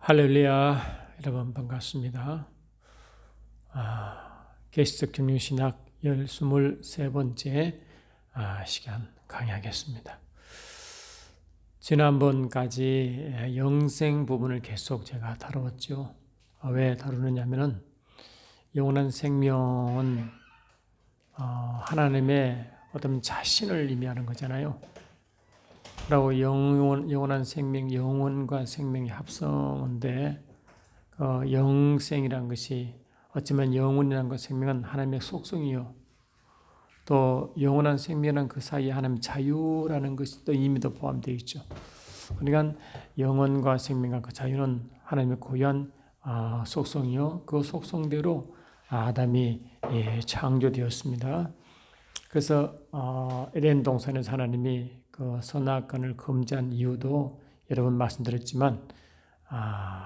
할렐루야, 여러분 반갑습니다. 계시적 경륜신학 23번째 시간 강의하겠습니다. 지난번까지 영생 부분을 계속 제가 다루었죠. 왜 다루느냐면은 영원한 생명은 하나님의 어떤 자신을 의미하는 거잖아요. 그리고 영원한 생명, 영혼과 생명의 합성인데 영생이란 것이 어쩌면 영혼이라는 것, 생명은 하나님의 속성이요. 또 영원한 생명이란 그 사이에 하나님의 자유라는 것이 또 의미도 포함되어 있죠. 그러니까 영혼과 생명과 그 자유는 하나님의 고유한 속성이요. 그 속성대로 아담이 창조되었습니다. 그래서 에덴 동산에서 하나님이 그 선악과를 금지한 이유도 여러분 말씀드렸지만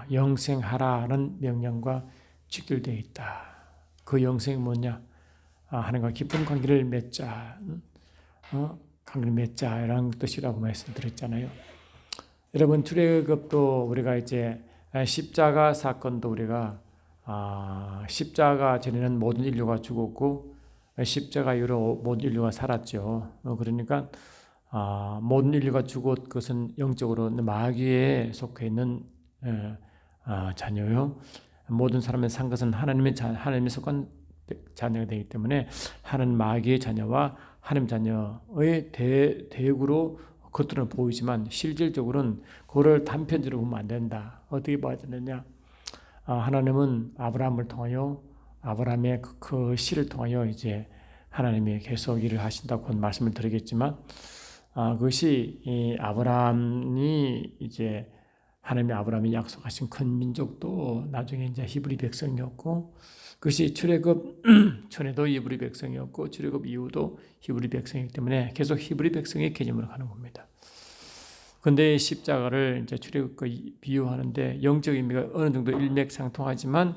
영생하라는 명령과 직결되어 있다. 그 영생이 뭐냐? 하나님과 깊은 관계를 맺자, 관계를 맺자라는 뜻이라고 말씀드렸잖아요. 여러분 출애굽도 우리가 이제 십자가 사건도 우리가 십자가 전에는 모든 인류가 죽었고 십자가 이후로 모든 인류가 살았죠. 그러니까 모든 인류가 죽었 것은 영적으로 마귀에 속해 있는 자녀요. 모든 사람의 산 것은 하나님의 속한 자녀가 되기 때문에 하나님 마귀의 자녀와 하나님 자녀의 대역으로 겉으로는 보이지만 실질적으로는 그걸 단편적으로 보면 안 된다. 어떻게 봐야 되느냐? 하나님은 아브라함을 통하여 아브라함의 그 씨를 통하여 이제 하나님이 계속 일을 하신다고 말씀을 드리겠지만 그것이 이 아브라함이 이제 하나님이 아브라함이 약속하신 큰 민족도 나중에 이제 히브리 백성이었고 그것이 출애굽 전에도 히브리 백성이었고 출애굽 이후도 히브리 백성이기 때문에 계속 히브리 백성의 개념으로 가는 겁니다. 근데 십자가를 이제 출애굽과 비유하는데 영적 의미가 어느 정도 일맥상통하지만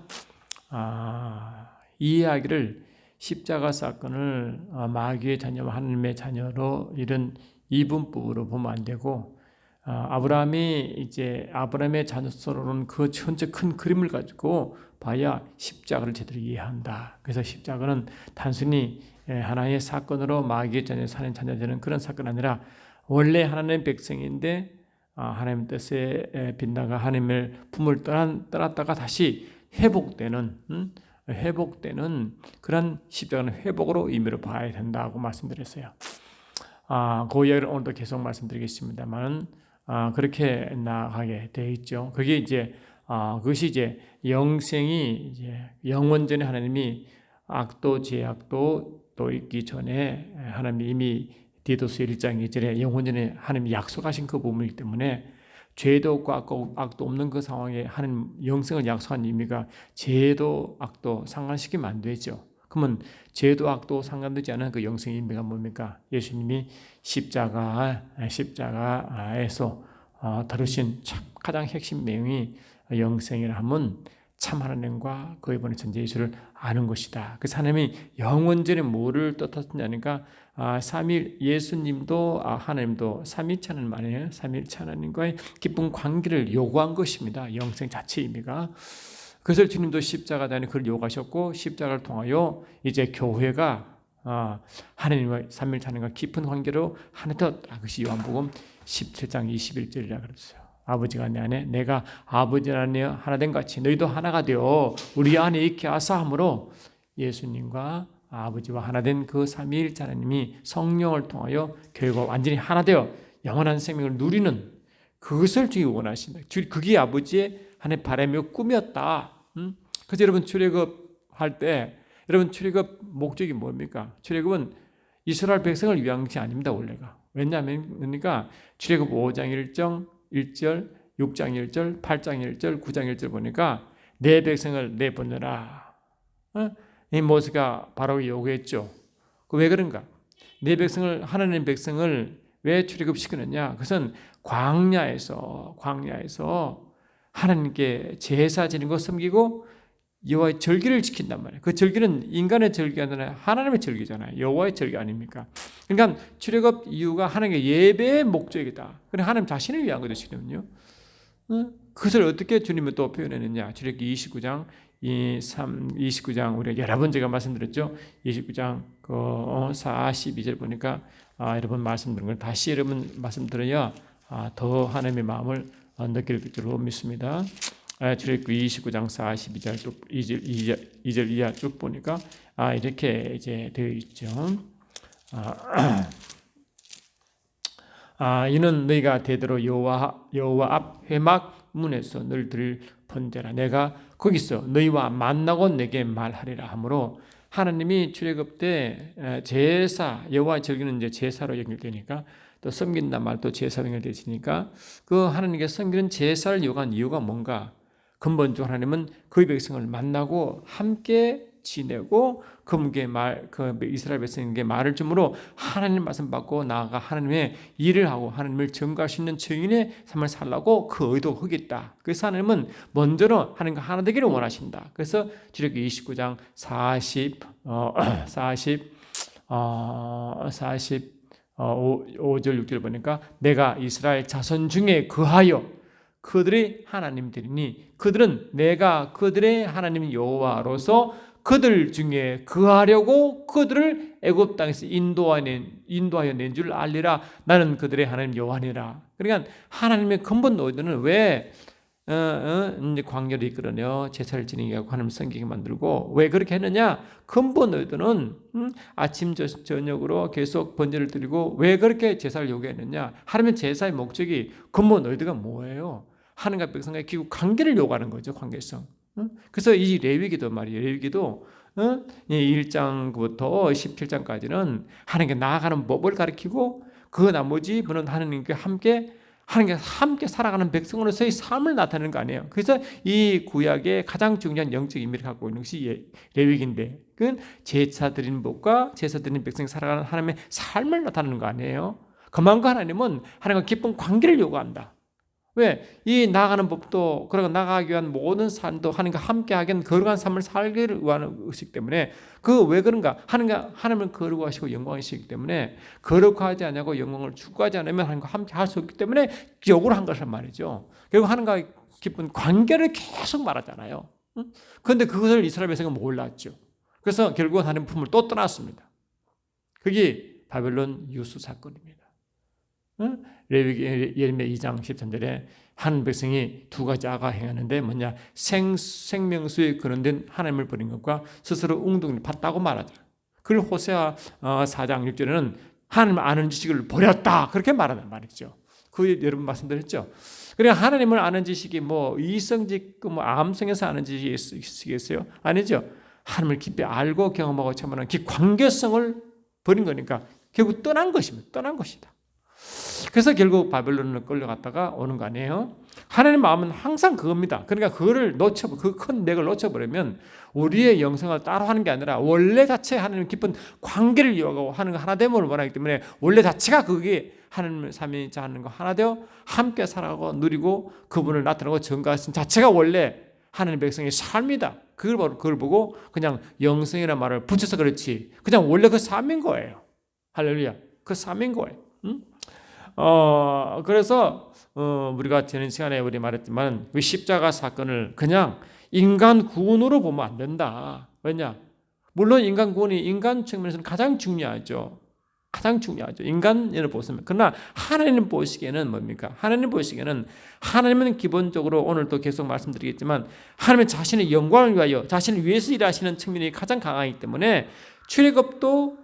이 이야기를 십자가 사건을 마귀의 자녀와 하나님의 자녀로 이런 이분법으로 보면 안 되고 아브라함의 자녀로는 그 전체 큰 그림을 가지고 봐야 십자가를 제대로 이해한다. 그래서 십자가는 단순히 하나의 사건으로 마귀의 자녀, 하나님의 자녀 되는 그런 사건이 아니라 원래 하나님의 백성인데 하나님의 뜻에 빗나가 하나님의 품을 떠났다가 다시 회복되는 그런 십자가는 회복으로 의미로 봐야 된다고 말씀드렸어요. 그 이야기를 오늘도 계속 말씀드리겠습니다만 그렇게 나가게 되어 있죠. 그게 이제 그것이 이제 영생이 이제 영원전에 하나님이 악도 죄악도 또 있기 전에 하나님이 이미 디도스 1장 2절에 영원전에 하나님이 약속하신 그 부분이기 때문에 죄도 없고 악도 없는 그 상황에 하나님 영생을 약속한 의미가 죄도 악도 상관시키면 안 되죠. 그러면 죄도 악도 상관되지 않은 그 영생의 의미가 뭡니까? 예수님이 십자가에서 다루신 가장 핵심 내용이 영생이라 하면 참 하나님과 그의 보낸 천재 예수를 아는 것이다. 그래서 하나님이 영원전에 뭐를 뜻하느냐니까 삼일 예수님도 하나님도 삼위일체 하나님 아니에요. 삼위일체 하나님과의 깊은 관계를 요구한 것입니다. 영생 자체의 의미가. 그래서 주님도 십자가 단에 그걸 요구하셨고 십자가를 통하여 이제 교회가 하나님과 삼위일체 하나님과 깊은 관계로 하나 더 그것이 요한복음 17장 21절이라 그랬어요. 아버지가 내 안에 내가 아버지 안에 하나 된 같이 너희도 하나가 되어 우리 안에 있게 하사 함으로 예수님과 아버지와 하나 된 그 삼위일체 하나님이 성령을 통하여 교회가 완전히 하나 되어 영원한 생명을 누리는 그것을 주님 원하신다. 그게 아버지의 하나님의 바람이고 꿈이었다. 그래서 여러분 출애굽할 때 여러분 출애굽 목적이 뭡니까? 출애굽은 이스라엘 백성을 위한 것이 아닙니다. 원래가. 왜냐하면 그러니까 출애굽 5장 1절, 6장 1절, 8장 1절, 9장 1절 보니까 내 백성을 내보내라. 이 모세가 바로 요구했죠. 왜 그런가? 내 백성을 하나님 백성을 왜 출애굽시키느냐? 그것은 광야에서 하나님께 제사 지는 거 섬기고 여호와의 절기를 지킨단 말이에요. 그 절기는 인간의 절기가 아니라 하나님의 절기잖아요. 여호와의 절기 아닙니까? 그러니까 출애굽 이유가 하나님의 예배의 목적이다. 그러니까 하나님 자신을 위한 것이거든요. 그것을 어떻게 주님은 또 표현했느냐? 출애굽기 29장 29장 우리가 여러 번 제가 말씀드렸죠. 29장 42절 보니까 여러분 말씀드린 걸 다시 여러분 말씀드려야 더 하나님의 마음을 느낄 줄로 믿습니다. 출애굽기 29장 42절 또 2절 이하 쭉 보니까 이렇게 이제 되어 있죠. 이는 너희가 대대로 여호와 앞 회막 문에서 너희들 번제라. 내가 거기서 너희와 만나고 내게 말하리라 하므로 하나님이 출애굽 때 제사 여호와 즐기는 이제 제사로 연결되니까 또 섬긴단 말 또 제사로 연결되시니까 그 하나님께 섬기는 제사를 요구한 이유가 뭔가 근본적으로 하나님은 그의 백성을 만나고 함께 지내고 그분께 그 이스라엘 백성에게 말을 주므로 하나님 말씀 받고 나아가 하나님의 일을 하고 하나님을 증거할 수 있는 증인의 삶을 살라고 그 의도가 하겠다. 그래서 하나님은 먼저는 하나님과 하나 되기를 원하신다. 그래서 출애굽기 29장 5절 6절 보니까 내가 이스라엘 자손 중에 거하여 그들의 하나님들이니 그들은 내가 그들의 하나님 여호와로서 그들 중에 거하려고 그들을 애굽 땅에서 인도하여 낸 줄 알리라. 나는 그들의 하나님 여호와니라. 그러니까 하나님의 근본 의도는 왜 이제 광야를 이끌어내어 제사를 지내게 하고 하나님 섬기게 만들고 왜 그렇게 했느냐? 근본 의도는 아침 저녁으로 계속 번제를 드리고 왜 그렇게 제사를 요구했느냐? 하나님의 제사의 목적이 근본 의도가 뭐예요? 하나님과 백성과의 기구 관계를 요구하는 거죠. 관계성. 그래서 이 레위기도 말이에요. 레위기도 1장부터 17장까지는 하나님께 나아가는 법을 가르치고 그 나머지 분은 하나님과 함께 살아가는 백성으로서의 삶을 나타내는 거 아니에요. 그래서 이 구약의 가장 중요한 영적 의미를 갖고 있는 것이 레위기인데 그건 제사 드리는 법과 제사 드리는 백성이 살아가는 하나님의 삶을 나타내는 거 아니에요. 그만큼 하나님은 하나님과 깊은 관계를 요구한다. 왜? 이 나아가는 법도 그리고 나아가기 위한 모든 삶도 하나님과 함께하기 위한 거룩한 삶을 살기를 위한 것이기 때문에 왜 그런가? 하나님은 거룩하시고 영광이시기 때문에 거룩하지 않냐고 영광을 추구하지 않으면 하나님과 함께할 수 없기 때문에 요구를 한 것란 말이죠. 결국 하나님과 깊은 관계를 계속 말하잖아요. 그런데 그것을 이스라엘 백성은 몰랐죠. 그래서 결국은 하나님 품을 또 떠났습니다. 그게 바벨론 유수 사건입니다. 레위기 예레미야 2장 13절에 한 백성이 두 가지 악을 행하는데 뭐냐? 생명수에 거론된 하나님을 버린 것과 스스로 웅덩이를 팠다고 말하죠. 그리고 호세아 4장 6절에는 하나님을 아는 지식을 버렸다 그렇게 말하는 말이죠. 그 여러분 말씀드렸죠. 그래 하나님을 아는 지식이 이성직 암성에서 아는 지식이겠어요? 아니죠. 하나님을 깊이 알고 경험하고 체험하는 그 관계성을 버린 거니까 결국 떠난 것입니다. 떠난 것이다. 그래서 결국 바벨론으로 끌려갔다가 오는 거 아니에요? 하나님 마음은 항상 그겁니다. 그러니까 그 큰 맥을 놓쳐버리면 우리의 영성을 따로 하는 게 아니라 원래 자체 하나님 깊은 관계를 이어가고 하는 하나됨을 원하기 때문에 원래 자체가 그게 하나님을 삼위일체 하는 거 하나 되어 함께 살아가고 누리고 그분을 나타내고 증거하신 자체가 원래 하나님 백성의 삶이다. 그걸 보고 그냥 영성이라는 말을 붙여서 그렇지. 그냥 원래 그 삶인 거예요. 할렐루야. 그 삶인 거예요. 그래서 우리가 지난 시간에 우리 말했지만 그 십자가 사건을 그냥 인간 구원으로 보면 안 된다. 왜냐? 물론 인간 구원이 인간 측면에서는 가장 중요하죠. 인간을 보시면. 그러나 하나님 보시기에는 뭡니까? 하나님은 기본적으로 오늘도 계속 말씀드리겠지만 하나님은 자신의 영광을 위하여 자신을 위해서 일하시는 측면이 가장 강하기 때문에 출애굽도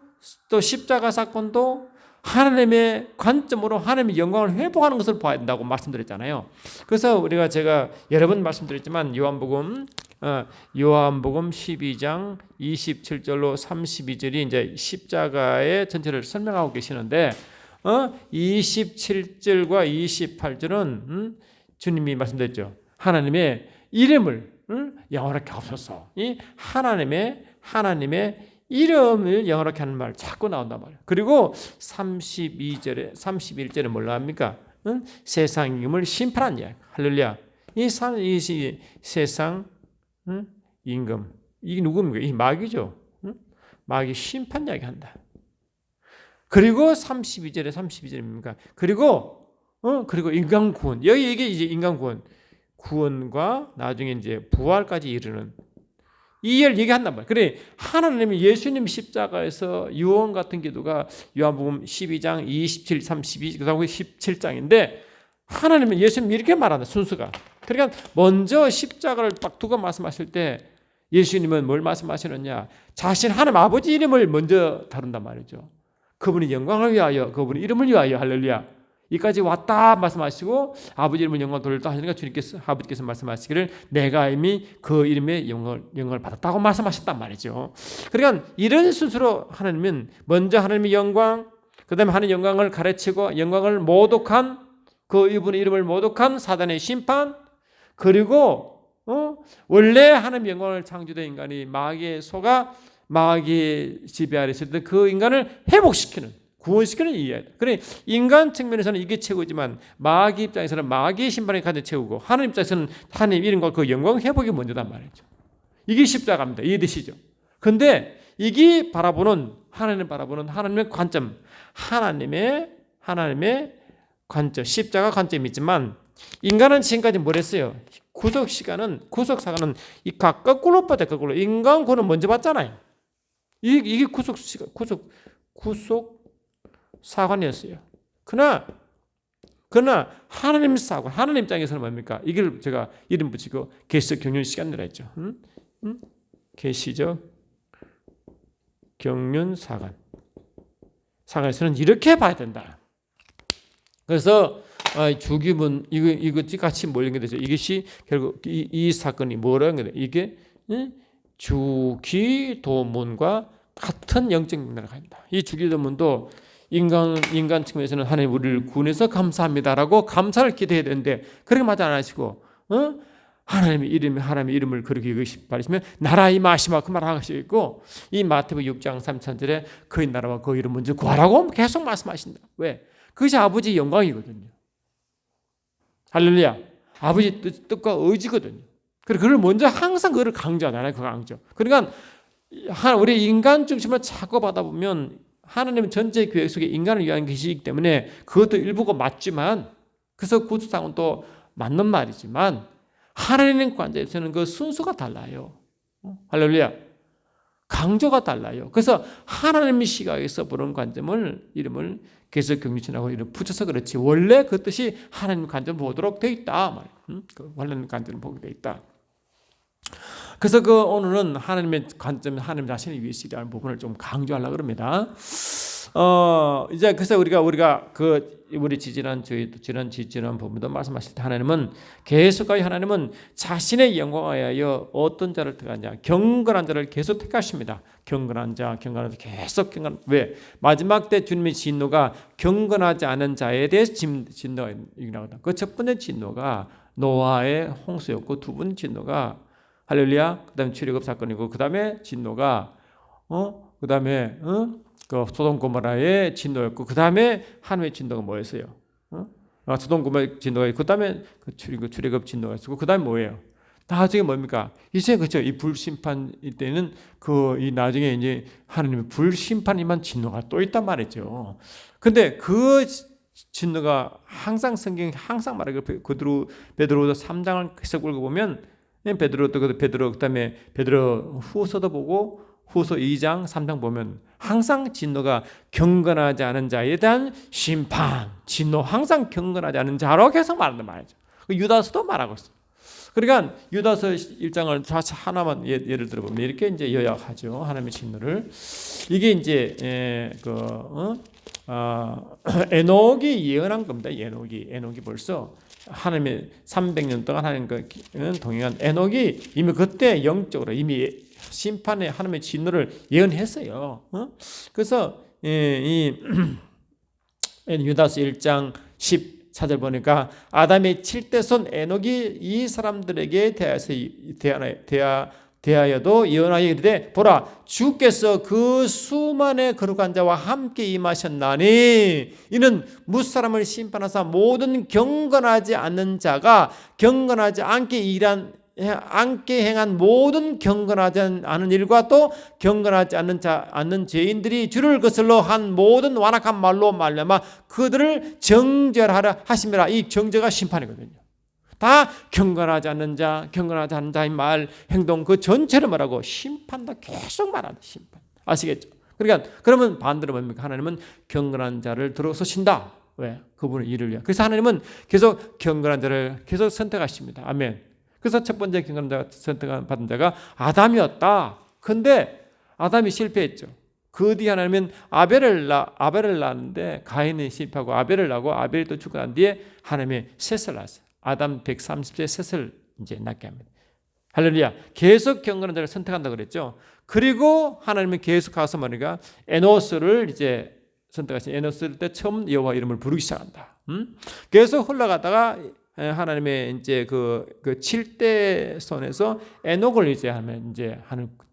또 십자가 사건도 하나님의 관점으로 하나님의 영광을 회복하는 것을 봐야 된다고 말씀드렸잖아요. 그래서 제가 여러 번 말씀드렸지만 요한복음 12장 27절로 32절이 이제 십자가의 전체를 설명하고 계시는데 27절과 28절은 주님이 말씀드렸죠. 하나님의 이름을 영원하게 하옵소서. 이 하나님의 이름을 영원하게 하는 말 자꾸 나온단 말이에요. 그리고 31절에 뭘로 합니까? 세상 임금을 심판한 이야기. 할렐루야. 이 세상 임금 이게 누굽니까? 이 마귀죠. 마귀 심판 이야기 한다. 그리고 32절입니까? 그리고 인간 구원. 이게 이제 인간 구원. 구원과 나중에 이제 부활까지 이르는 이를 얘기한단 말이에요. 그래 하나님이 예수님 십자가에서 유언 같은 기도가 요한복음 12장 27, 32, 그다음에 17장인데 하나님은 예수님이 이렇게 말한다. 순서가. 그러니까 먼저 십자가를 딱 두고 말씀하실 때 예수님은 뭘 말씀하시느냐? 자신 하나님 아버지 이름을 먼저 다룬단 말이죠. 그분이 영광을 위하여, 그분이 이름을 위하여, 할렐루야. 이까지 왔다 말씀하시고 아버지 이름을 영광 돌렸다 하시니까 주님께서 아버지께서 말씀하시기를 내가 이미 그 이름의 영광을 받았다고 말씀하셨단 말이죠. 그러니까 이런 순서로 하나님은 먼저 하나님의 영광, 그다음에 하나님의 영광을 가르치고 영광을 모독한 그 이분의 이름을 모독한 사단의 심판, 그리고 원래 하나님의 영광을 창조된 인간이 마귀의 속아 마귀의 지배 아래 있을 때 그 인간을 회복시키는 구원시키는 이해야. 그래 인간 측면에서는 이게 최고지만 마귀 입장에서는 마귀의 심판이 가장 최고고 하나님 입장에서는 하나님 이름과 그 영광 회복이 먼저단 말이죠. 이게 십자가입니다. 이해되시죠? 근데 이게 바라보는 하나님 바라보는 하나님의 관점, 하나님의 관점, 십자가 관점이 있지만 인간은 지금까지 뭘 했어요? 구속 사관은 이 거꾸로 받아 거꾸로 인간 구원은 먼저 받잖아요. 이게 구속 사관이었어요. 그러나 하나님 사관, 하나님 입장에서는 뭡니까? 이걸 제가 이름 붙이고 계시적 경륜 시간이라 했죠. 계시적 경륜 사관. 사관에서는 이렇게 봐야 된다. 그래서 주기문 이것이 같이 뭘 연결되죠? 이것이 결국 이 사건이 뭐라고 연결돼? 이게 주기도문과 같은 영적 맥락을 가진다. 이 주기도문도 인간 측면에서는 하나님 우리를 구원해서 감사합니다라고 감사를 기도해야 되는데 그렇게 말도 안 하시고 하나님의 이름을 그렇게 바르시면 나라 임하시마 그 말 하시고 이 마태복음 6장 3절에 그의 나라와 그 이름 먼저 구하라고 계속 말씀하신다. 왜? 그것이 아버지의 영광이거든요. 할렐루야. 아버지 뜻과 의지거든요. 그래서 그걸 먼저 항상 그걸 강조하잖아요. 그 강조. 그러니까 우리 인간 중심을 자꾸 받아 보면 하나님은 전체 계획 속에 인간을 위한 것이기 때문에 그것도 일부가 맞지만 그래서 구속상은 또 맞는 말이지만 하나님 관점에서는 그 순서가 달라요. 할렐루야. 강조가 달라요. 그래서 하나님의 시각에서 보는 관점을 이름을 계속 경륜이라고 이름 붙여서 그렇지 원래 그 뜻이 하나님 관점 보도록 돼 있다. 하나님 관점을 보게 돼 있다. 그래서 오늘은 하나님의 관점, 하나님 자신을 위해서 일하는 부분을 좀 강조하려고 합니다. 이제 그래서 우리가 우리 지난 부분도 말씀하실 때 하나님은 자신의 영광을 위하여 어떤 자를 택하냐, 경건한 자를 계속 택하십니다. 경건한 자 계속 왜 마지막 때 주님의 진노가 경건하지 않은 자에 대해서 진노가 나온다. 그 첫 번째 진노가 노아의 홍수였고 두 번째 진노가 할렐루야. 그다음에 출애굽 사건이고 그다음에 진노가 그다음에 그 소돔 고모라의 진노였고 그다음에 하나님의 진노가 뭐였어요? 소돔 고모라 진노가 있고 그다음에 그 출애굽 진노가 있고 그다음에 뭐예요? 나중에 뭡니까? 이제 그죠? 이 불심판 때는 이 나중에 이제 하나님의 불심판이만 진노가 또 있단 말이죠. 근데 그 진노가 항상 성경이 항상 말하고 베드로후서 3장을 계속 읽어보면 베드로 그다음에 베드로 후서도 보고 후서 2장 3장 보면 항상 진노가 경건하지 않은 자에 대한 심판, 진노 항상 경건하지 않은 자로 계속 말한단 말이죠. 유다서도 말하고 있어요. 그러니까 유다서 1장을 하나만 예를 들어보면 이렇게 이제 요약하죠. 하나님의 진노를. 이게 이제 에녹이 예언한 겁니다. 에녹이 벌써 하나님의 300년 동안 하나님과 동행한 에녹이 이미 그때 영적으로 이미 심판에 하나님의 진노를 예언했어요. 그래서 이 유다서 1장 14절 보니까 아담의 7대 손 에녹이 이 사람들에게 대하여도 예언하여 이르되 보라 주께서 그 수만의 거룩한 자와 함께 임하셨나니 이는 무사람을 심판하사 모든 경건하지 않는 자가 경건하지 않게 행한 모든 경건하지 않은 일과 또 경건하지 않는 죄인들이 주를 거슬러 한 모든 완악한 말로 말미암아 그들을 정죄하라 하심이라. 이 정죄가 심판이거든요. 다 경건하지 않는 자, 경건하지 않는 자의 말, 행동 그 전체를 말하고 심판도 계속 말하는 심판. 아시겠죠? 그러니까 그러면 반대로 뭡니까? 하나님은 경건한 자를 들어서신다. 왜? 그분의 일을 위해. 그래서 하나님은 계속 경건한 자를 계속 선택하십니다. 아멘. 그래서 첫 번째 경건한 자가 선택받은 자가 아담이었다. 근데 아담이 실패했죠. 그 뒤에 하나님은 아벨을 낳았는데 가인이 실패하고 아벨을 낳고 아벨이 또 죽고 난 뒤에 하나님이 셋을 낳았어요. 아담 130세 셋을 이제 낳게 합니다. 할렐루야. 계속 경건한 자를 선택한다 그랬죠. 그리고 하나님은 계속 가서 말이가 에노스를 이제 선택하신 에노스 때 처음 여호와 이름을 부르기 시작한다. 계속 흘러가다가 하나님의 이제 그 7대 손에서 에녹을 이제 하면 이제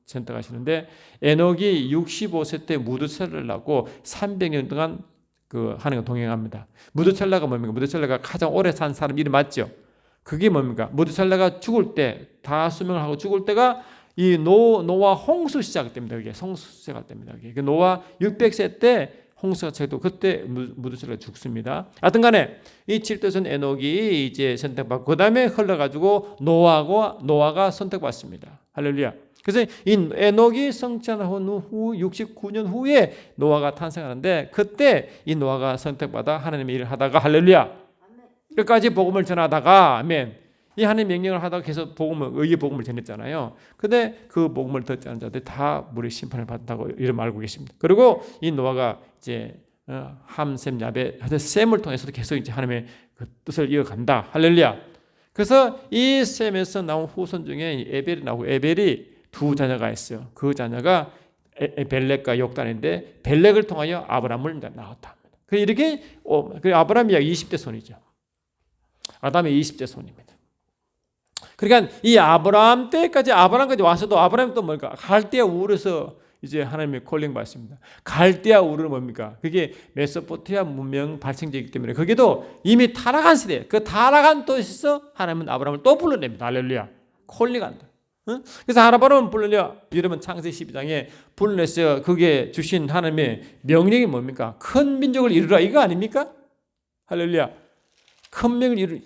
선택하시는데 에녹이 65세 때 무드셀라를 낳고 300년 동안 그 하나님과 동행합니다. 무드셀라가 뭡니까? 무드셀라가 가장 오래 산 사람 이름 맞죠? 그게 뭡니까? 무드셀라가 죽을 때 다 수명을 하고 죽을 때가 이 노아 홍수 시작됩니다. 이게 홍수 시작됩니다. 그 노아 600세 때 홍수가 제도 그때 무드셀라가 죽습니다. 하여튼간에 이 7대손 에녹이 이제 선택받고 그 다음에 흘러가지고 노아가 선택받습니다. 할렐루야. 그래서 이 에녹이 성취한 후 69년 후에 노아가 탄생하는데 그때 이 노아가 선택받아 하나님의 일을 하다가 할렐루야. 끝까지 복음을 전하다가 아멘. 이 하나님 명령을 하다가 계속 의의 복음을 전했잖아요. 근데 그 복음을 듣지 않은 자들이 다 물의 심판을 받는다고 이름 알고 계십니다. 그리고 이 노아가 이제 함, 셈, 야벳, 셈을 통해서도 계속 이제 하나님의 그 뜻을 이어간다. 할렐루야. 그래서 이 셈에서 나온 후손 중에 에벨이 나오고 에벨이 두 자녀가 있어요. 그 자녀가 벨렉과 욕단인데 벨렉을 통하여 아브라함을 낳았다. 이렇게 아브라함이 약 20대 손이죠. 아담의 20대 손입니다. 그러니까 이 아브라함까지 와서도 아브라함이 또 뭘까? 갈대아 우르에서 이제 하나님의 콜링 받습니다. 갈대아 우르는 뭡니까? 그게 메소포타미아 문명 발생지이기 때문에 거기도 이미 타락한 세대, 그 타락한 도시에서 하나님은 아브라함을 또 불러냅니다. 할렐루야. 콜링한다. 응? 그래서 아브라함은 불러내요. 여러분 창세기 12장에 불러냈어요. 그게 주신 하나님의 명령이 뭡니까? 큰 민족을 이루라 이거 아닙니까? 할렐루야.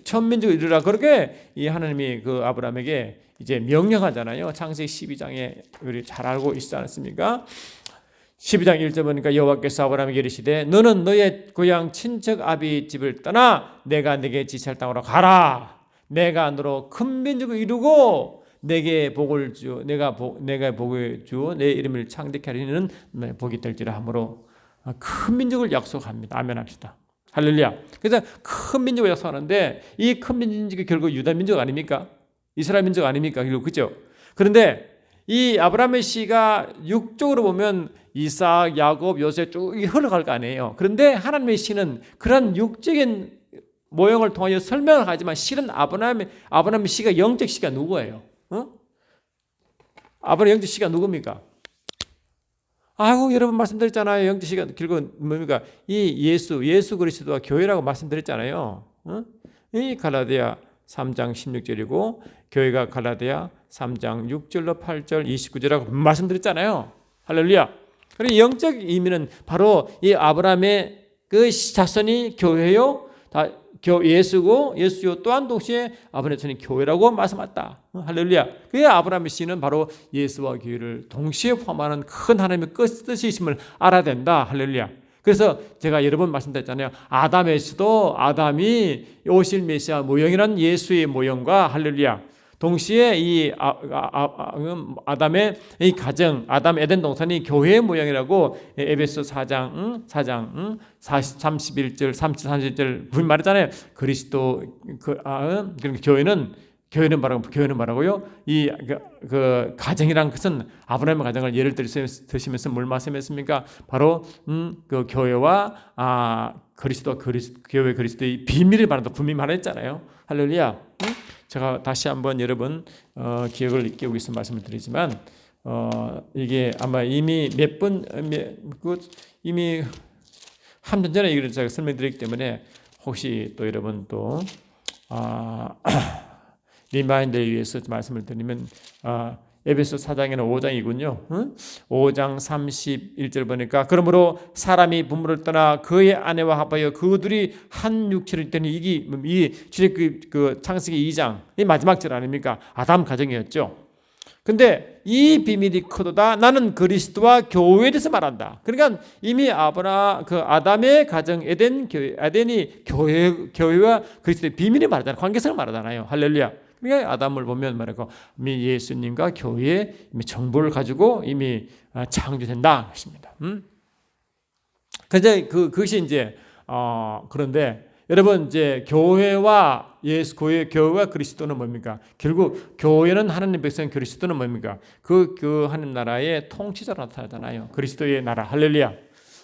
천민족을 이루라. 그렇게 이 하나님이 그 아브라함에게 이제 명령하잖아요. 창세기 12장에 우리 잘 알고 있지 않습니까? 12장 1절 보니까 여호와께서 아브라함에게 이르시되 너는 너의 고향 친척 아비 집을 떠나 내가 내게 지시할 땅으로 가라. 내가 너로 큰 민족을 이루고 내게 복을 주 내가 복을 주 내 이름을 창대케 하리는 복이 될지라 하므로 큰 민족을 약속합니다. 아멘 합시다. 할렐루야. 그래서 큰 민족을 약속하는데 이 큰 민족이 결국 유다 민족 아닙니까? 이스라엘 민족 아닙니까? 결국 그죠? 그런데 이 아브라함의 씨가 육적으로 보면 이삭, 야곱, 요셉 쭉 흘러갈 거 아니에요. 그런데 하나님의 씨는 그런 육적인 모형을 통하여 설명을 하지만 실은 아브라함의 씨가 영적 씨가 누구예요? 아브라함의 영적 씨가 누굽니까? 아이고 여러분 말씀드렸잖아요. 영적 씨가 결국 뭡니까? 이 예수 그리스도와 교회라고 말씀드렸잖아요. 이 갈라디아 3장 16절이고 교회가 갈라디아 3장 6절로 8절 29절이라고 말씀드렸잖아요. 할렐루야. 그리고 영적 의미는 바로 이 아브라함의 그 자손이 교회요. 예수고 예수요 또한 동시에 아브라함의 자손이 교회라고 말씀했다. 할렐루야. 그게 아브라함의 씨는 바로 예수와 교회를 동시에 포함하는 큰 하나님의 뜻이 있음을 알아야 된다. 할렐루야. 그래서 제가 여러 번 말씀드렸잖아요. 아담에서도 아담이 오실 메시아 모형이란 예수의 모형과 할렐루야. 동시에 이 아담의 이 가정, 아담 에덴 동산이 교회의 모양이라고 에베소 4장 31절, 30절 분명히 말했잖아요. 그리스도 교회는 말하고요. 이 그 가정이란 것은 아브라함의 가정을 예를 드시면서 뭘 말씀했습니까? 바로 그 교회와 교회 그리스도의 비밀을 말한다 분명히 말했잖아요. 할렐루야. 제가 다시 한번 여러분 기억을 깨우기 위해서 말씀을 드리지만 이게 아마 이미 이미 한 년 전에 이걸 제가 설명드렸기 때문에 혹시 또 여러분 또 리마인드를 위해서 말씀을 드리면 에베소 4장에는 5장이군요. 응? 5장 31절 보니까 그러므로 사람이 부모를 떠나 그의 아내와 합하여 그들이 한 육체를 이더니 이 그 창세기 2장 이 마지막 절 아닙니까? 아담 가정이었죠. 근데 이 비밀이 크도다. 나는 그리스도와 교회에 대해서 말한다. 그러니까 이미 아담의 가정 에덴이 교회와 그리스도의 비밀이 말하잖아요. 관계성을 말하잖아요. 할렐루야. 그러니까 아담을 보면 말하고 이미 예수님과 교회의 이미 정보를 가지고 이미 창조된다 하십니다. 그런데 그것이 이제 그런데 여러분 이제 교회와 그리스도는 뭡니까? 결국 교회는 하나님 백성, 그리스도는 뭡니까? 그 하나님 나라의 통치자로 나타나잖아요. 그리스도의 나라. 할렐루야.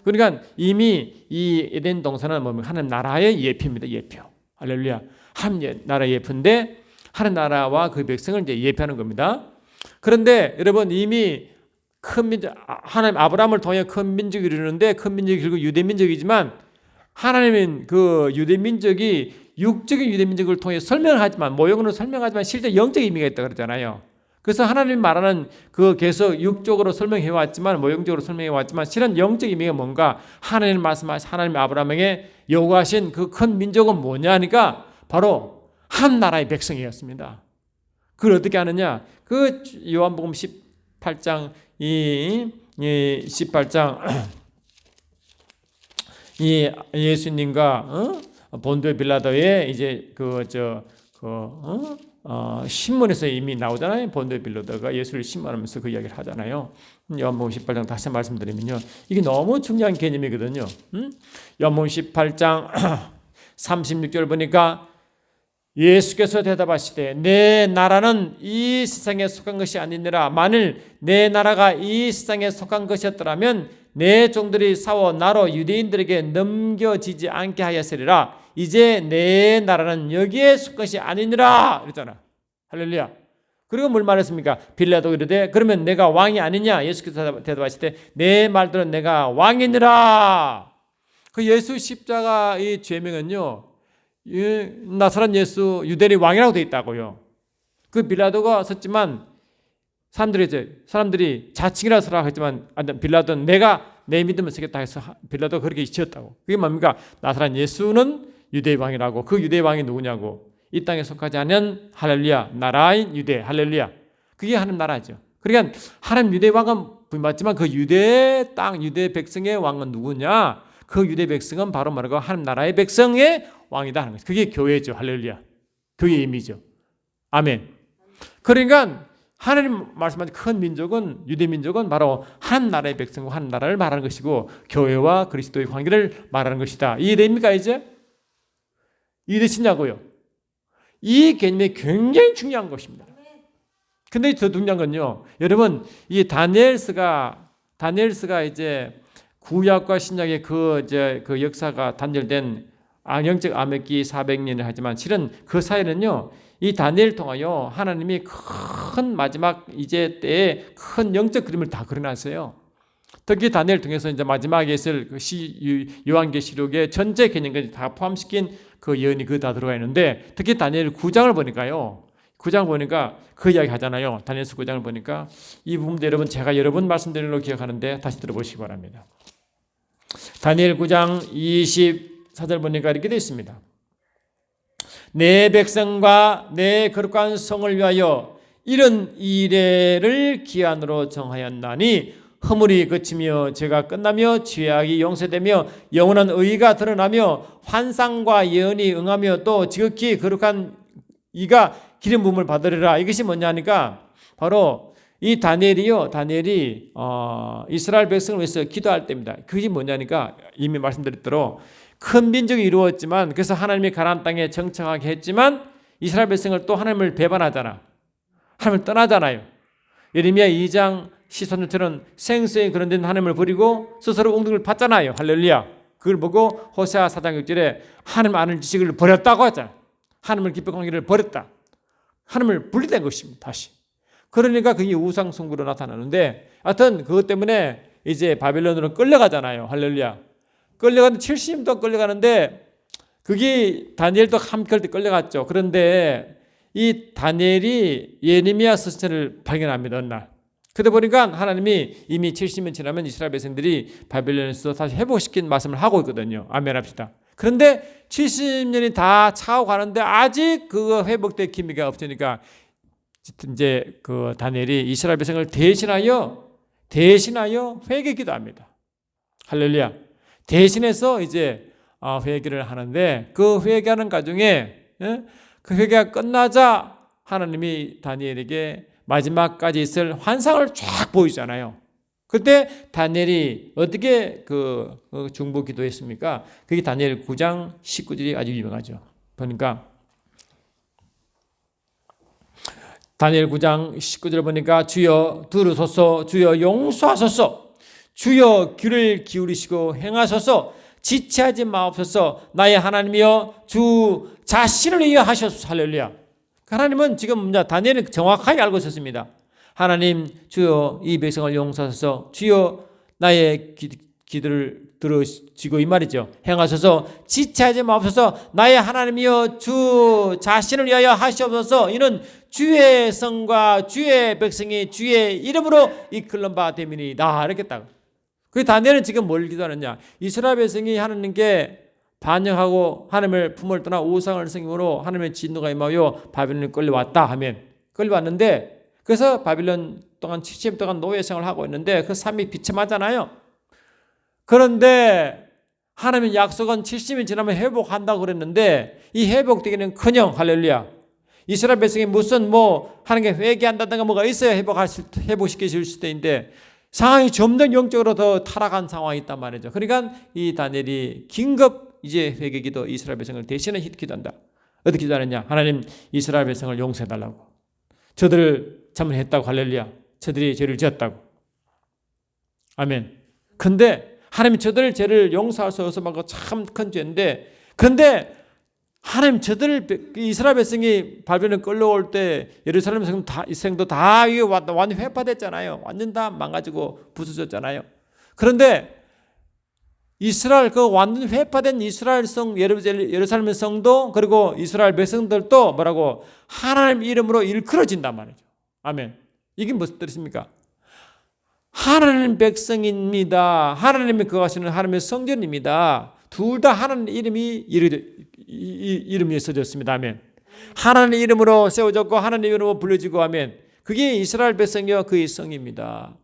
그러니까 이미 이 에덴 동산은 뭡니까? 하나님 나라의 예표입니다. 예표. 할렐루야. 하나님 나라의 예표인데 하나님 나라와 그 백성을 이제 예표하는 겁니다. 그런데 여러분 이미 큰 민족, 하나님 아브라함을 통해 큰 민족이 이루는데 큰 민족이 결국 유대 민족이지만 하나님은 그 유대 민족이 육적인 유대 민족을 통해 설명하지만 모형으로 설명하지만 실제 영적 의미가 있다 그러잖아요. 그래서 하나님이 말하는 그 계속 육적으로 설명해 왔지만 모형적으로 설명해 왔지만 실은 영적 의미가 뭔가 하나님 말씀하신 하나님 아브라함에게 요구하신 그 큰 민족은 뭐냐 하니까 바로 한 나라의 백성이었습니다. 그걸 어떻게 하느냐? 그 요한복음 18장 이 18장 이 예수님과 본토 빌라도의 이제 신문에서 이미 나오잖아요. 본토 빌라도가 예수를 신문하면서 그 이야기를 하잖아요. 요한복음 18장 다시 말씀드리면요, 이게 너무 중요한 개념이거든요. 요한복음 18장 36절 보니까 예수께서 대답하시되 내 나라는 이 세상에 속한 것이 아니니라. 만일 내 나라가 이 세상에 속한 것이었더라면 내 종들이 싸워 나로 유대인들에게 넘겨지지 않게 하였으리라. 이제 내 나라는 여기에 속한 것이 아니니라 그랬잖아. 할렐루야. 그리고 뭘 말했습니까? 빌라도 이르되 그러면 내가 왕이 아니냐? 예수께서 대답하시되 내 말들은 내가 왕이니라. 그 예수 십자가의 죄명은요, 나사렛 예수 유대인의 왕이라고 되어 있다고요. 그 빌라도가 썼지만 사람들이 자칭이라 서라 했지만 빌라도는 내가 내 믿음을 쓰겠다 해서 빌라도가 그렇게 지었다고. 그게 뭡니까? 나사렛 예수는 유대의 왕이라고. 그 유대의 왕이 누구냐고. 이 땅에 속하지 않은 할렐루야 나라인 유대 할렐루야. 그게 하나님 나라죠. 그러니까 하나님 유대의 왕은 맞지만 그 유대 땅 유대 백성의 왕은 누구냐? 그 유대 백성은 바로 말하고 하나님 나라의 백성의 왕이다 하는 거죠. 그게 교회죠. 할렐루야. 교회의 의미죠. 아멘. 그러니까 하나님 말씀하신 큰 민족은 유대 민족은 바로 한 나라의 백성과 한 나라를 말하는 것이고 교회와 그리스도의 관계를 말하는 것이다. 이해됩니까 이제? 이해되시냐고요? 이 개념이 굉장히 중요한 것입니다. 근데 더 중요한 건요, 여러분 이 다니엘서가 이제 구약과 신약의 그 역사가 단절된 영적 암흑기 400년을 하지만 실은 그 사이는요, 이 다니엘을 통하여 하나님이 큰 마지막 이제 때에 큰 영적 그림을 다 그려놨어요. 특히 다니엘을 통해서 이제 마지막에 있을 그 요한계시록의 전체 개념까지 다 포함시킨 그 예언이 그 다 들어가 있는데 특히 다니엘 9장을 보니까요. 9장 보니까 그 이야기 하잖아요. 다니엘서 9장을 보니까 이 부분도 여러분 제가 여러 번 말씀드린 걸로 기억하는데 다시 들어보시기 바랍니다. 다니엘 9장 24절 보니까 이렇게 되어 있습니다. 내 백성과 내 거룩한 성을 위하여 이런 이래를 기한으로 정하였나니 허물이 그치며 죄가 끝나며 죄악이 용서되며 영원한 의가 드러나며 환상과 예언이 응하며 또 지극히 거룩한 이가 기름 부음을 받으리라. 이것이 뭐냐 하니까 바로 이 다니엘이 이스라엘 백성을 위해서 기도할 때입니다. 그게 뭐냐니까 이미 말씀드렸대로 큰 민족이 이루었지만 그래서 하나님이 가나안 땅에 정착하게 했지만 이스라엘 백성을 또 하나님을 배반하잖아. 하나님을 떠나잖아요. 예레미야 2장 시선들처럼 생수에 그런 데는 하나님을 버리고 스스로 웅덩이를 팠잖아요. 할렐루야. 그걸 보고 호세아 4장 6절에 하나님 아는 지식을 버렸다고 하잖아. 하나님을 기뻐 관계를 버렸다. 하나님을 분리된 것입니다. 다시. 그러니까 그게 우상 숭배로 나타나는데 하여튼 그것 때문에 이제 바빌론으로 끌려가잖아요. 할렐루야. 끌려가는데 70도 끌려가는데 그게 다니엘도 함께 할 때 끌려갔죠. 그런데 이 다니엘이 예레미야 서신을 발견합니다. 어느 날. 그러다 보니까 하나님이 이미 70년 지나면 이스라엘 백성들이 바벨론에서 다시 회복시킨 말씀을 하고 있거든요. 아멘 합시다. 그런데 70년이 다 차고 가는데 아직 그 회복될 기미가 없으니까 이제 그 다니엘이 이스라엘 백성을 대신하여 회개 기도합니다. 할렐루야. 대신해서 이제 회개를 하는데 그 회개하는 과정에 그 회개가 끝나자 하나님이 다니엘에게 마지막까지 있을 환상을 쫙 보이잖아요. 그때 다니엘이 어떻게 그 중보 기도했습니까? 그게 다니엘 9장 19절이 아주 유명하죠. 보니까 다니엘 9장 19절 보니까 주여 들으소서, 주여 용서하소서, 주여 귀를 기울이시고 행하소서, 지체하지 마옵소서, 나의 하나님이여 주 자신을 위하여 하소서. 할렐루야. 하나님은 지금 다니엘은 정확하게 알고 있었습니다. 하나님 주여 이 백성을 용서하소서, 주여 나의 기도를 들으시고 이 말이죠. 행하소서, 지체하지 마옵소서, 나의 하나님이여 주 자신을 위하여 하시옵소서. 이는 주의 성과 주의 백성이 주의 이름으로 이끌는 바 됨이니이다. 이렇게 딱. 그 다니엘은 지금 뭘 기도하느냐? 이스라엘 백성이 하나님께 반역하고 하나님을 품을 떠나 우상을 섬김으로 하나님의 진노가 임하여 바벨론에 끌려왔다 하면 끌려왔는데, 그래서 바벨론 동안 70년 동안 노예 생활을 하고 있는데 그 삶이 비참하잖아요. 그런데 하나님의 약속은 70년 지나면 회복한다고 그랬는데 이 회복되기는 커녕 할렐루야. 이스라엘 백성이 무슨 하나님께 회개한다든가 뭐가 있어야 회복시켜줄 수도 있는데 상황이 점점 영적으로 더 타락한 상황이 있단 말이죠. 그러니까 이 다니엘이 긴급 이제 회개기도 이스라엘 백성을 대신해 기도한다. 어떻게 기도하느냐? 하나님 이스라엘 백성을 용서해달라고. 저들을 잘못했다고 할렐루야. 저들이 죄를 지었다고. 아멘. 근데 하나님 저들 죄를 용서할 수 없어 말고 참 큰 죄인데, 근데 하나님 저들 이스라엘 백성이 바벨론에 끌려올 때 예루살렘 백성도 다 완전 회파됐잖아요. 완전 다 망가지고 부서졌잖아요. 그런데 이스라엘 그 완전 회파된 이스라엘 성 예루살렘 성도 그리고 이스라엘 백성들도 뭐라고 하나님 이름으로 일컬어진단 말이죠. 아멘. 이게 무슨 뜻입니까? 하나님 백성입니다. 하나님이 거하시는 하나님의 성전입니다. 둘 다 하나님 이름이 써졌습니다. 아멘. 하나님 이름으로 세워졌고 하나님 이름으로 불려지고 하면 그게 이스라엘 백성이요 그의 성입니다.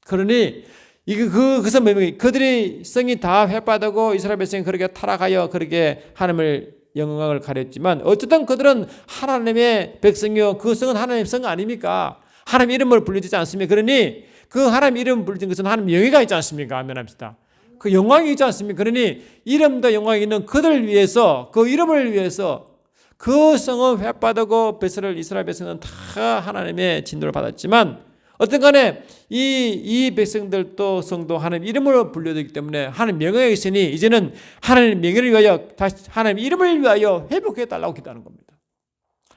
그러니 그것은 그들의 성이 다 회파되고 이스라엘 백성이 그렇게 타락하여 그렇게 하나님을 영광을 가렸지만 어쨌든 그들은 하나님의 백성이요 그 성은 하나님의 성 아닙니까? 하나님 이름을 불려지지 않습니까? 그러니 그 하나님 이름 불려진 것은 하나님 영예가 있지 않습니까? 아멘 합시다. 그 영광이 있지 않습니까? 그러니 이름도 영광이 있는 그들을 위해서 그 이름을 위해서 그 성은 회파되고 이스라엘 백성은 다 하나님의 진노를 받았지만 어떤 간에 이 백성들도 성도 하나님 이름으로 불려지기 때문에 하나님 명예가 있으니 이제는 하나님 명예를 위하여 다시 하나님 이름을 위하여 회복해 달라고 기도하는 겁니다.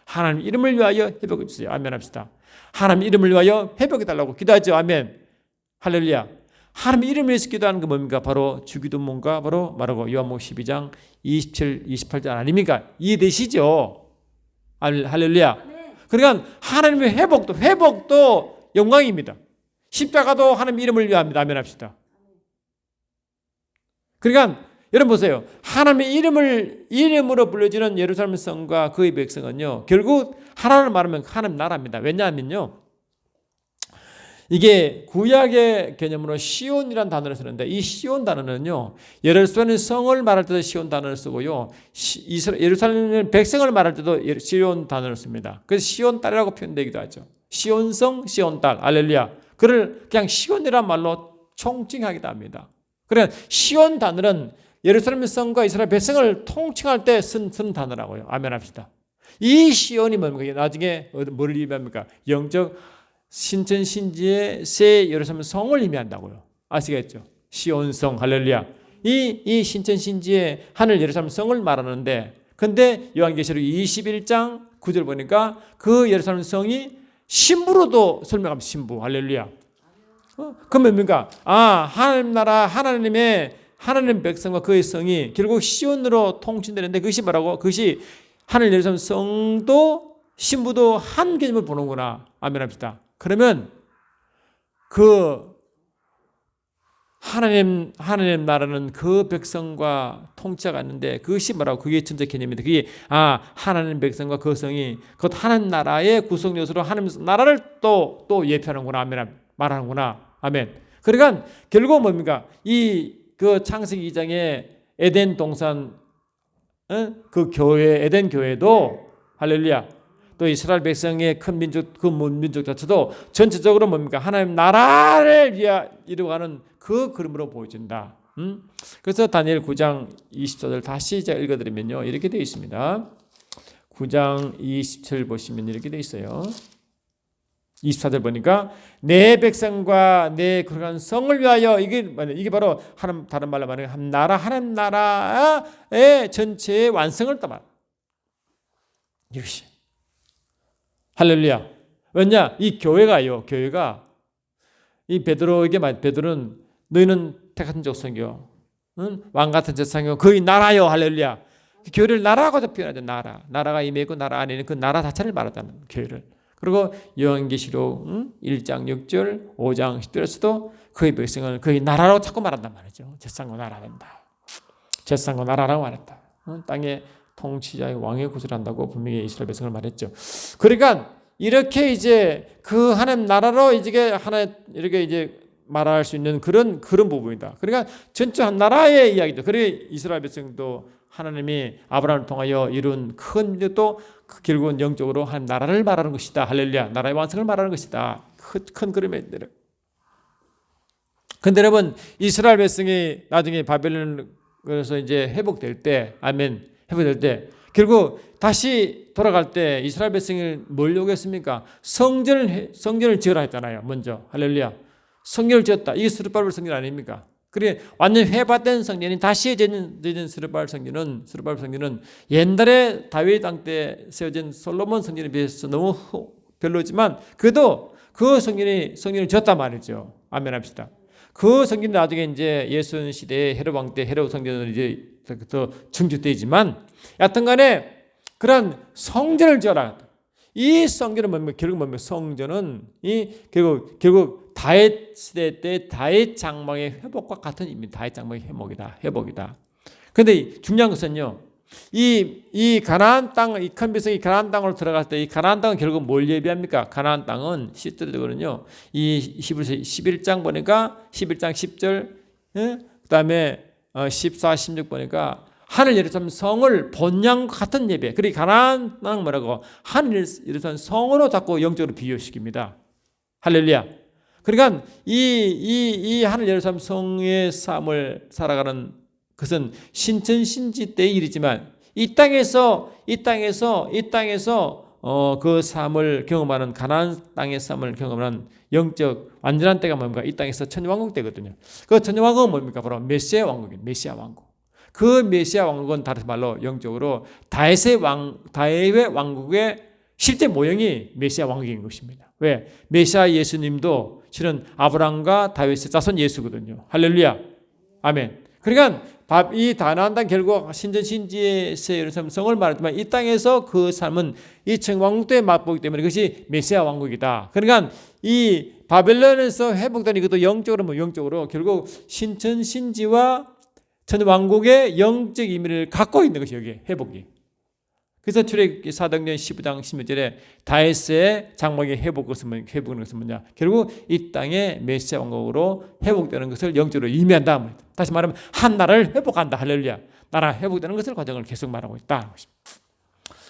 하나님 이름을 위하여 회복해 주세요. 아멘 합시다. 하나님 이름을 위하여 회복해 달라고 기도하죠. 아멘. 할렐루야. 하나님 이름을 위해서 기도하는 게 뭡니까? 바로 주기도문과 바로 말하고 요한복음 12장 27, 28절 아닙니까? 이해되시죠? 할렐루야. 그러니까 하나님의 회복도 영광입니다. 십자가도 하나님 이름을 위함이다. 아멘 합시다. 그러니까 여러분 보세요. 하나님의 이름으로 불려지는 예루살렘 성과 그의 백성은요. 결국 하나를 말하면 하나님 나라입니다. 왜냐하면요. 이게 구약의 개념으로 시온이라는 단어를 쓰는데 이 시온 단어는요. 예루살렘 성을 말할 때도 시온 단어를 쓰고요. 예루살렘 백성을 말할 때도 시온 단어를 씁니다. 그래서 시온 딸이라고 표현되기도 하죠. 시온성, 시온딸, 할렐루야. 그를 그냥 시온이란 말로 총칭하기도 합니다. 그러니까 시온 단어는 예루살렘 성과 이스라엘 백성을 통칭할 때 쓴 단어라고요. 아멘 합시다. 이 시온이 뭡니까? 나중에 뭘 의미합니까? 영적 신천 신지의 새 예루살렘 성을 의미한다고요. 아시겠죠? 시온성, 할렐루야. 이 신천 신지의 하늘 예루살렘 성을 말하는데 근데 요한계시록 21장 9절 보니까 그 예루살렘 성이 신부로도 설명합니다. 신부. 할렐루야. 그럼 뭡니까? 하나님 나라 하나님 백성과 그의 성이 결국 시온으로 통칭되는데 그것이 뭐라고? 그것이 하늘 예루살렘 성도 신부도 한 개념을 보는구나. 아멘 합시다. 그러면 그 하나님 나라는 그 백성과 통치가 있는데 그것이 뭐라고? 그게 전체 개념인데 그게 하나님 백성과 그 성이 곧 하나님 나라의 구성 요소로 하나님 나라를 또 예표하는구나. 아멘 말하는구나. 아멘. 그러니까 결국 뭡니까? 이 그 창세기 2장의 에덴 동산 그 교회 에덴 교회도 할렐루야. 또 이스라엘 백성의 큰 민족 그 민족 자체도 전체적으로 뭡니까? 하나님 나라를 이루어가는 그 그림으로 보여진다. 그래서 다니엘 9장 24절 다시 제가 읽어드리면요 이렇게 되어 있습니다. 9장 27 보시면 이렇게 되어 있어요. 24절 보니까 내 백성과 내 거룩한 성을 위하여 이게 바로 다른 말로 말하면 하나님 나라의 전체의 완성을 떠말. 이것이 할렐루야. 왜냐? 이 교회가 이 베드로에게 베드로는 너희는 택한 족속이요, 왕 같은 제사장이요, 거의 나라요. 할렐루야. 교회를 나라하고도 표현하죠. 나라가 임했고 나라 안에 있는 그 나라 자체를 말하자면 교회를. 그리고 요한계시록 1장 6절 5장 10절에서도 그의 백성을 그의 나라로 자꾸 말한단 말이죠. 제사장과 나라 된다. 제사장과 나라라고 말했다. 땅의 통치자의 왕의 구슬을 한다고 분명히 이스라엘 백성을 말했죠. 그러니까 이렇게 이제 그 하나님 나라로 이렇게 이제 말할 수 있는 그런 부분이다. 그러니까 전체 한 나라의 이야기죠. 그래 이스라엘 백성도 하나님이 아브라함을 통하여 이룬 큰 일도 결국은 영적으로 한 나라를 말하는 것이다. 할렐루야. 나라의 완성을 말하는 것이다. 큰 그림에 내려. 근데 여러분 이스라엘 백성이 나중에 바벨론에서 이제 회복될 때, 아멘, 회복될 때 결국 다시 돌아갈 때 이스라엘 백성이 뭘 요구했습니까? 성전을 지으라 했잖아요. 먼저 할렐루야. 성전을 지었다. 이게 스룹바벨 성전 아닙니까? 그래 완전 회복된 성전이 다시 지어진 스룹바벨 성전은 옛날에 다윗 왕 때 세워진 솔로몬 성전에 비해서 너무 별로지만 그래도 그 성전을 지었단 말이죠. 아멘 합시다. 그 성전이 나중에 이제 예수님 시대에 헤롯 왕 때 헤롯 성전으로 이제 더 증축되지만 여하튼간에 그런 성전을 지어라. 이 성전은 뭡니까? 결국 성전은 결국 다윗 시대 때 다윗 장막의 회복과 같은 의미입니다. 다윗 장막의 회복이다. 그런데 중요한 것은요, 이 가나안 땅, 이 큰 백성이 가나안 땅으로 들어갈 때 이 가나안 땅은 결국 뭘 예비합니까? 가나안 땅은 실제로는요, 이 11장 보니까 11장 10절, 그다음에 14, 16 보니까 하늘 예루살렘 성을 본향과 같은 예배. 그리고 가나안 땅은 뭐라고? 하늘 예루살렘 성으로 자꾸 영적으로 비유시킵니다. 할렐루야. 그러니까 이 하늘 예루살렘 성의 삶을 살아가는 그것은 신천신지 때의 일이지만 이 땅에서 그 삶을 경험하는 가나안 땅의 삶을 경험하는 영적 완전한 때가 뭡니까? 이 땅에서 천년왕국 때거든요. 그 천년왕국은 뭡니까? 바로 메시아 왕국이에요. 메시아 왕국. 그 메시아 왕국은 다른 말로 영적으로 다윗의 왕국의 실제 모형이 메시아 왕국인 것입니다. 왜? 메시아 예수님도 실은 아브라함과 다윗의 자손 예수거든요. 할렐루야. 아멘. 그러니까 이 가나안 땅 결국 신전신지에서 예루살렘 성을 말하지만 이 땅에서 그 삶은 이 천왕국 때 맛보기 때문에 그것이 메시아 왕국이다. 그러니까 이 바벨론에서 회복된 이것도 영적으로 결국 신천신지와 천왕국의 영적 의미를 갖고 있는 것이 여기에 회복이. 그래서 출애굽기 사도행전 15장 16절에 다윗의 장막의 회복은 것은 뭐냐? 결국 이 땅의 메시아 왕국으로 회복되는 것을 영적으로 의미한다. 다시 말하면 한 나라를 회복한다. 할렐루야. 나라 회복되는 것을 과정을 계속 말하고 있다.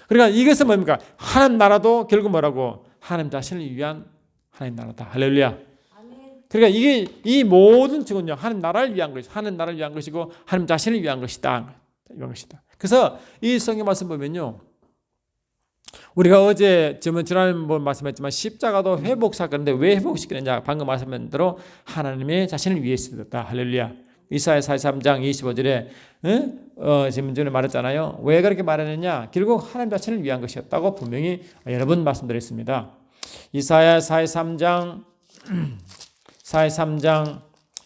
그러니까 이것은 뭡니까? 하나님 나라도 결국 뭐라고? 하나님 자신을 위한 하나님 나라다. 할렐루야. 그러니까 이 모든 증언요 하나님 나라를 위한 것이고 하나님 자신을 위한 것이다. 이런 것이다. 그래서 이 성경 말씀 보면요, 우리가 어제 지난번 말씀했지만 십자가도 회복 사건인데 왜 회복시키느냐? 방금 말씀한 대로 하나님의 자신을 위해서 했다. 할렐루야. 이사야 43장 25절에 지금 전에 말했잖아요. 왜 그렇게 말했느냐? 결국 하나님 자신을 위한 것이었다고 분명히 여러 번 말씀드렸습니다. 이사야 43장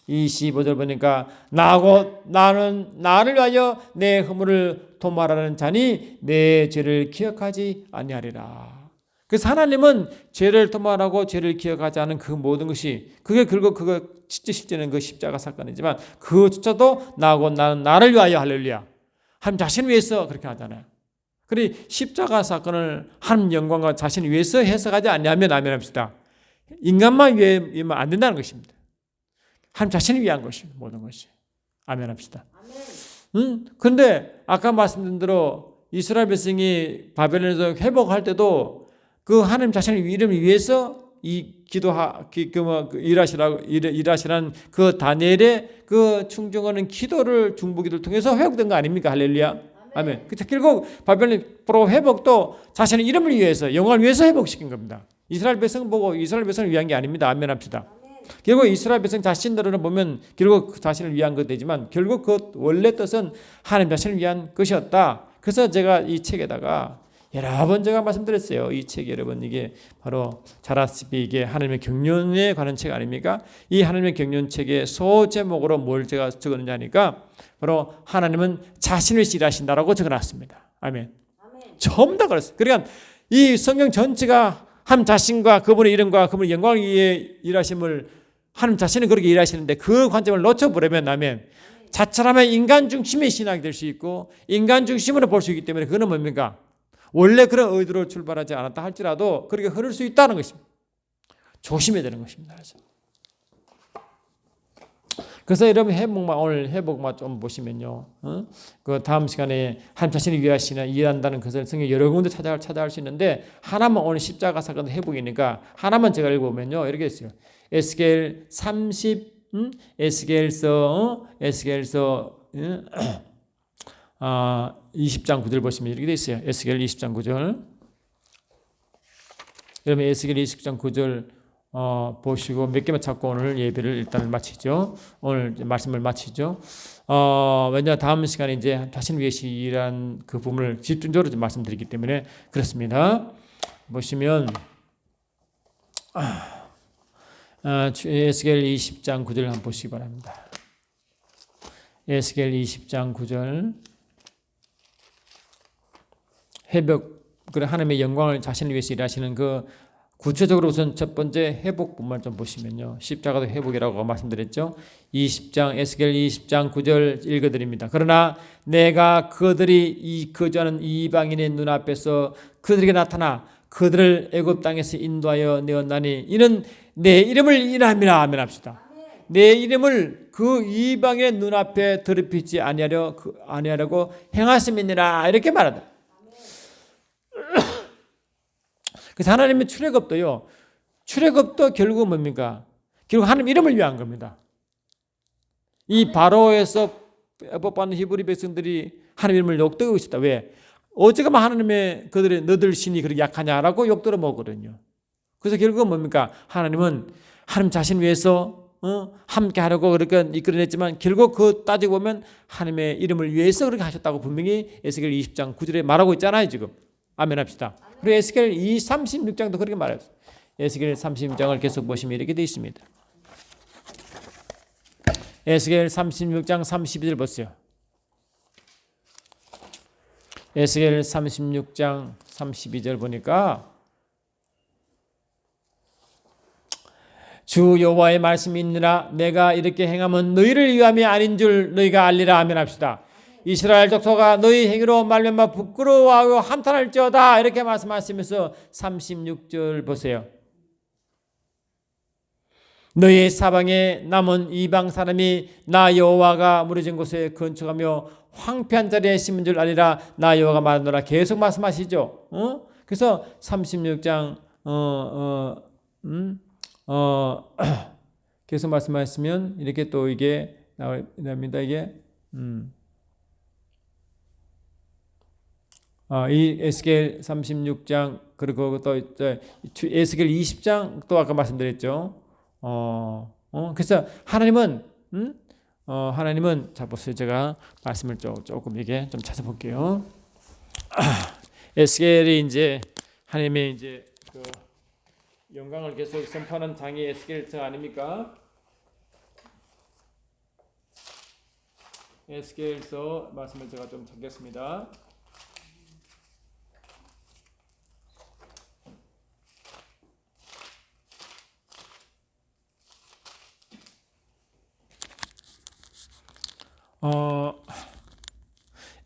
25절 보니까 나는 나를 위하여 내 허물을 도말하는 자니 내 죄를 기억하지 아니하리라. 그래서 하나님은 죄를 도말하고 죄를 기억하지 않은 그 모든 것이 그게 결국 그거 실제는 그 십자가 사건이지만 그조차도 나하고 나는 나를 위하여 할렐루야. 하나님 자신을 위해서 그렇게 하잖아요. 그래 십자가 사건을 하나님 영광과 자신을 위해서 해석하지 않냐면 아멘합시다. 인간만 위하면 안 된다는 것입니다. 하나님 자신을 위한 것입니다. 모든 것이. 아멘합시다. 그런데 아까 말씀드린 대로 이스라엘 백성이 바벨론에서 회복할 때도 그 하나님 자신의 이름을 위해서 이 일하시라는 그 다니엘의 그 충정하는 기도를 중보기도를 통해서 회복된 거 아닙니까? 할렐루야. 아멘. 결국 바벨론 프로 회복도 자신의 이름을 위해서 영광을 위해서 회복시킨 겁니다. 이스라엘 백성 보고 이스라엘 백성을 위한 게 아닙니다. 아멘 합시다. 결국 이스라엘 백성 자신들은 보면 결국 자신을 위한 것 되지만 결국 그 원래 뜻은 하나님 자신을 위한 것이었다. 그래서 제가 이 책에다가 여러 번 제가 말씀드렸어요. 이 책 여러분 이게 바로 잘 아시다시피 이게 하나님의 경륜에 관한 책 아닙니까? 이 하나님의 경륜 책의 소제목으로 뭘 제가 적었느냐 하니까 바로 하나님은 자신을 일하신다라고 적어놨습니다. 아멘. 전부 다 그랬어요. 그러니까 이 성경 전체가 하나님 자신과 그분의 이름과 그분의 영광을 위해 일하심을 하나님 자신은 그렇게 일하시는데 그 관점을 놓쳐버리면 아멘. 자잘하면 인간 중심의 신학이 될 수 있고 인간 중심으로 볼 수 있기 때문에 그거는 뭡니까? 원래 그런 의도로 출발하지 않았다 할지라도 그렇게 흐를 수 있다는 것입니다. 조심해야 되는 것입니다. 그래서 여러분 오늘 회복만 좀 보시면요. 그 다음 시간에 하나님 자신을 위하시나 일한다는 것을 성경 여러 군데 찾아갈 수 있는데 하나만 오늘 십자가 사건 회복이니까 하나만 제가 읽어보면요. 이렇게 했어요. 에스겔 30, 에스겔서 20장 9절 보시면 이렇게 되어 있어요. 에스겔 20장 9절. 여러분 에스겔 20장 9절 보시고 몇 개만 찾고 오늘 예배를 일단 마치죠. 오늘 말씀을 마치죠. 왜냐 다음 시간에 이제 자신을 위해서 일한 그 부분을 집중적으로 좀 말씀드리기 때문에 그렇습니다. 보시면 에스겔 20장 9절 한번 보시기 바랍니다. 에스겔 20장 9절 회복, 하나님의 영광을 자신을 위해서 일하시는 그 구체적으로 우선 첫 번째 회복 부분을 좀 보시면요. 십자가도 회복이라고 말씀드렸죠. 20장 에스겔 20장 9절 읽어드립니다. 그러나 내가 그들이 거주하는 이방인의 눈앞에서 그들에게 나타나 그들을 애굽 땅에서 인도하여 내었나니 이는 내 이름을 인함이라 하면 합시다. 내 이름을 그 이방인의 눈앞에 더럽히지 아니하려고 행하심이니라 이렇게 말한다. 그래서 하나님의 출애굽도요. 출애굽도 결국 뭡니까? 결국 하나님 이름을 위한 겁니다. 이 바로에서 애법받는 히브리 백성들이 하나님 이름을 욕되고 있었다. 왜? 어쩌면 하나님의 그들의 너들 신이 그렇게 약하냐라고 욕들어 먹거든요. 그래서 결국은 뭡니까? 하나님은 하나님 자신 위해서 함께 하려고 그렇게 이끌어냈지만 결국 그 따지고 보면 하나님의 이름을 위해서 그렇게 하셨다고 분명히 에스겔 20장 9절에 말하고 있잖아요. 지금. 아멘 합시다. 그리고 에스겔 36장도 그렇게 말해요. 에스겔 36장을 계속 보시면 이렇게 되어 있습니다. 에스겔 36장 32절 보세요. 에스겔 36장 32절 보니까 주 여호와의 말씀이 있느라 내가 이렇게 행함은 너희를 위함이 아닌 줄 너희가 알리라 하면 합시다. 이스라엘 족속아 너희 행위로 말미암아 부끄러워하고 한탄할지어다 이렇게 말씀하시면서 36절 보세요. 너희 사방에 남은 이방 사람이 나 여호와가 무너진 곳에 건축하며 황폐한 자리에 심은 줄 아니라 나 여호와가 말하노라 계속 말씀하시죠. 그래서 36장 계속 말씀하시면 이렇게 또 이게 나옵니다. 이게 이 에스겔 36장 그리고 또 에스겔 20장 또 아까 말씀드렸죠. 그래서 하나님은 자 보세요. 제가 말씀을 조금 이게 좀 찾아볼게요. 에스겔이 이제 하나님의 이제 그 영광을 계속 선포하는 장이 에스겔서 아닙니까? 에스겔서 말씀을 제가 좀 찾겠습니다.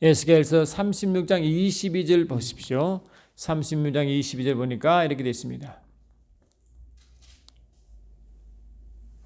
에스겔서 36장 22절 보십시오. 36장 22절 보니까 이렇게 되어 있습니다.